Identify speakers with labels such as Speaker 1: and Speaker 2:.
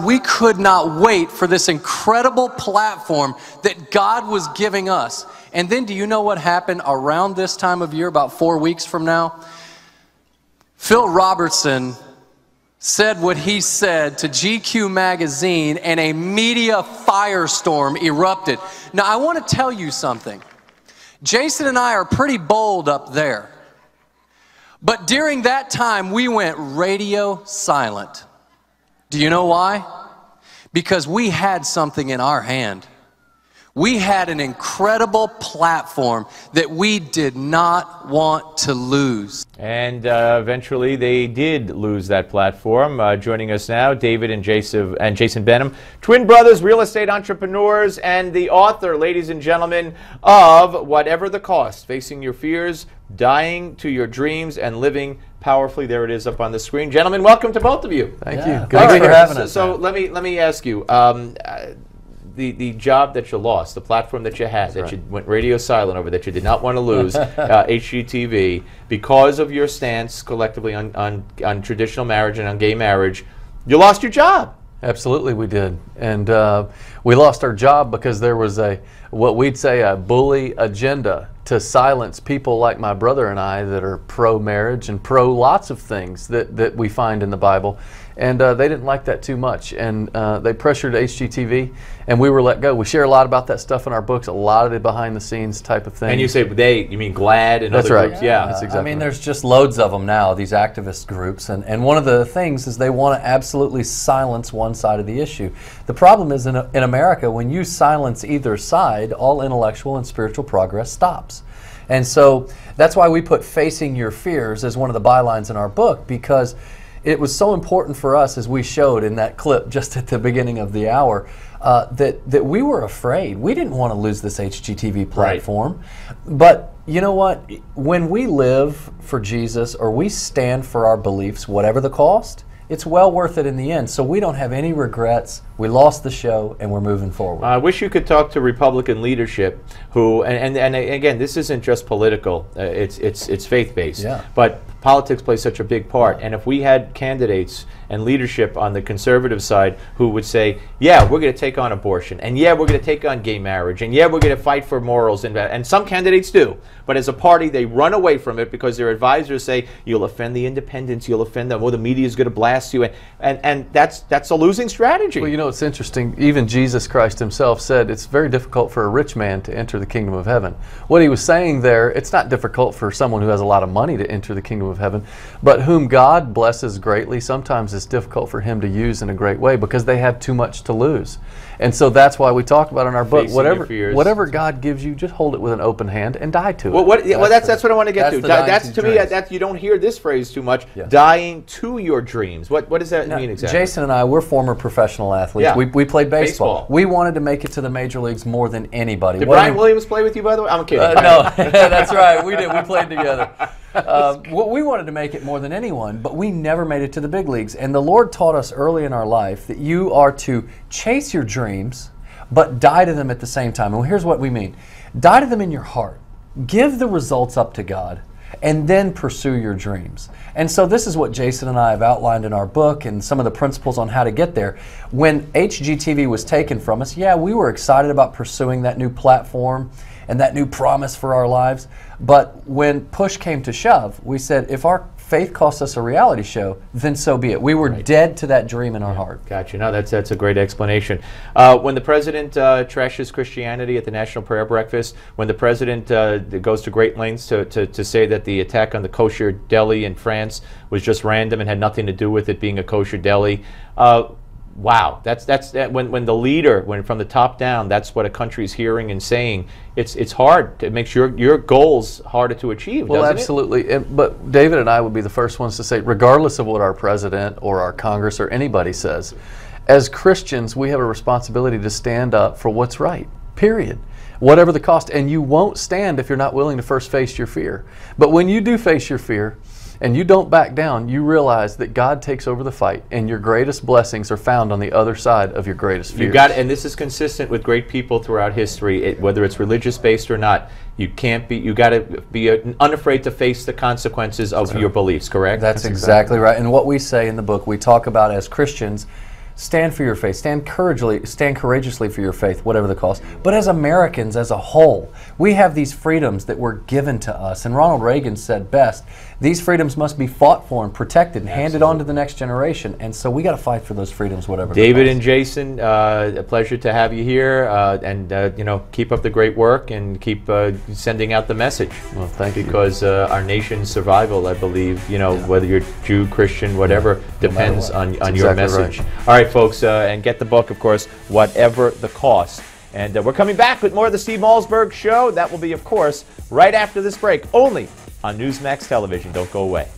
Speaker 1: we could not wait for this incredible platform that God was giving us. And then do you know what happened around this time of year, about 4 weeks from now? Phil Robertson said what he said to GQ magazine, and a media firestorm erupted. Now, I want to tell you something. Jason and I are pretty bold up there. But during that time, we went radio silent. Do you know why? Because we had something in our hand. We had an incredible platform that we did not want to lose.
Speaker 2: And eventually they did lose that platform. Joining us now, David and Jason Benham, twin brothers, real estate entrepreneurs, and the author, ladies and gentlemen, of Whatever the Cost, Facing Your Fears, Dying to Your Dreams, and Living Powerfully. There it is up on the screen. Gentlemen, welcome to both of you.
Speaker 3: Thank you. Good for having us.
Speaker 2: So let me ask you. The job that you lost, the platform that you had, that you went radio silent over, that you did not want to lose, HGTV, because of your stance collectively on traditional marriage and on gay marriage, you lost your job.
Speaker 3: Absolutely we did. And we lost our job because there was what we'd say a bully agenda to silence people like my brother and I that are pro-marriage and pro lots of things that we find in the Bible. And they didn't like that too much, and they pressured HGTV, and we were let go. We share a lot about that stuff in our books, a lot of the behind-the-scenes type of thing.
Speaker 2: And you say they, you mean GLAAD and
Speaker 3: that's
Speaker 2: other
Speaker 3: right.
Speaker 2: groups? Yeah,
Speaker 3: that's exactly
Speaker 4: I mean, there's just loads of them now, these activist groups, and one of the things is they want to absolutely silence one side of the issue. The problem is in America, when you silence either side, all intellectual and spiritual progress stops. And so that's why we put Facing Your Fears as one of the bylines in our book, because it was so important for us, as we showed in that clip just at the beginning of the hour, that we were afraid. We didn't want to lose this HGTV platform. Right. But you know what? When we live for Jesus, or we stand for our beliefs, whatever the cost, it's well worth it in the end. So we don't have any regrets. We lost the show, and we're moving forward.
Speaker 2: I wish you could talk to Republican leadership who, and again, this isn't just political. It's faith-based.
Speaker 3: Yeah.
Speaker 2: But politics plays such a big part. And if we had candidates and leadership on the conservative side who would say, yeah, we're going to take on abortion, and yeah, we're going to take on gay marriage, and yeah, we're going to fight for morals, and some candidates do. But as a party, they run away from it because their advisors say, you'll offend the independents, you'll offend them, or the media is going to blast you, and that's a losing strategy.
Speaker 3: Well, you know, it's interesting. Even Jesus Christ himself said it's very difficult for a rich man to enter the kingdom of heaven. What he was saying there, it's not difficult for someone who has a lot of money to enter the kingdom of heaven, but whom God blesses greatly, sometimes it's difficult for him to use in a great way because they have too much to lose. And so that's why we talk about in our book, whatever God gives you, just hold it with an open hand and die to it.
Speaker 2: Well, that's what I want to get to. That's to me,
Speaker 4: dreams.
Speaker 2: you don't hear this phrase too much,
Speaker 3: Yeah.
Speaker 2: Dying to your dreams. What does that mean exactly?
Speaker 4: Jason and I, we're former professional athletes.
Speaker 2: Yeah.
Speaker 4: We played baseball.
Speaker 2: Baseball.
Speaker 4: We wanted to make it to the major leagues more than anybody.
Speaker 2: Did Brian Williams play with you, by the way? I'm kidding.
Speaker 4: No, that's right. We did. We played together. We wanted to make it more than anyone, but we never made it to the big leagues. And the Lord taught us early in our life that you are to chase your dreams, but die to them at the same time. And here's what we mean. Die to them in your heart. Give the results up to God, and then pursue your dreams. And so this is what Jason and I have outlined in our book and some of the principles on how to get there. When HGTV was taken from us, yeah, we were excited about pursuing that new platform and that new promise for our lives. But when push came to shove, we said, if our faith cost us a reality show, then so be it. We were dead to that dream in our heart.
Speaker 2: Gotcha. No, that's a great explanation. When the president trashes Christianity at the National Prayer Breakfast, when the president goes to great lengths to say that the attack on the kosher deli in France was just random and had nothing to do with it being a kosher deli, wow, that's when the leader, when from the top down, that's what a country's hearing and saying. It's hard. It makes your goals harder to achieve.
Speaker 3: Well,
Speaker 2: doesn't
Speaker 3: absolutely. But David and I would be the first ones to say, regardless of what our president or our Congress or anybody says, as Christians, we have a responsibility to stand up for what's right. Period. Whatever the cost. And you won't stand if you're not willing to first face your fear. But when you do face your fear, and you don't back down, you realize that God takes over the fight, and your greatest blessings are found on the other side of your greatest fears.
Speaker 2: And this is consistent with great people throughout history, whether it's religious based or not. You got to be unafraid to face the consequences of your beliefs. Correct?
Speaker 4: That's exactly right. And what we say in the book, we talk about as Christians, stand for your faith, stand courageously for your faith, whatever the cost. But as Americans as a whole, we have these freedoms that were given to us. And Ronald Reagan said best, these freedoms must be fought for and protected and handed on to the next generation. And so we got to fight for those freedoms, whatever the
Speaker 2: David
Speaker 4: cost.
Speaker 2: and Jason, a pleasure to have you here, and you know, keep up the great work and keep sending out the message.
Speaker 3: Well, thank you.
Speaker 2: Because our nation's survival, I believe, you know, whether you're Jew, Christian, whatever, depends on your
Speaker 3: exactly
Speaker 2: message.
Speaker 3: right.
Speaker 2: All right, folks, and get the book, of course, whatever the cost. And we're coming back with more of the Steve Malzberg Show. That will be, of course, right after this break, only on Newsmax Television. Don't go away.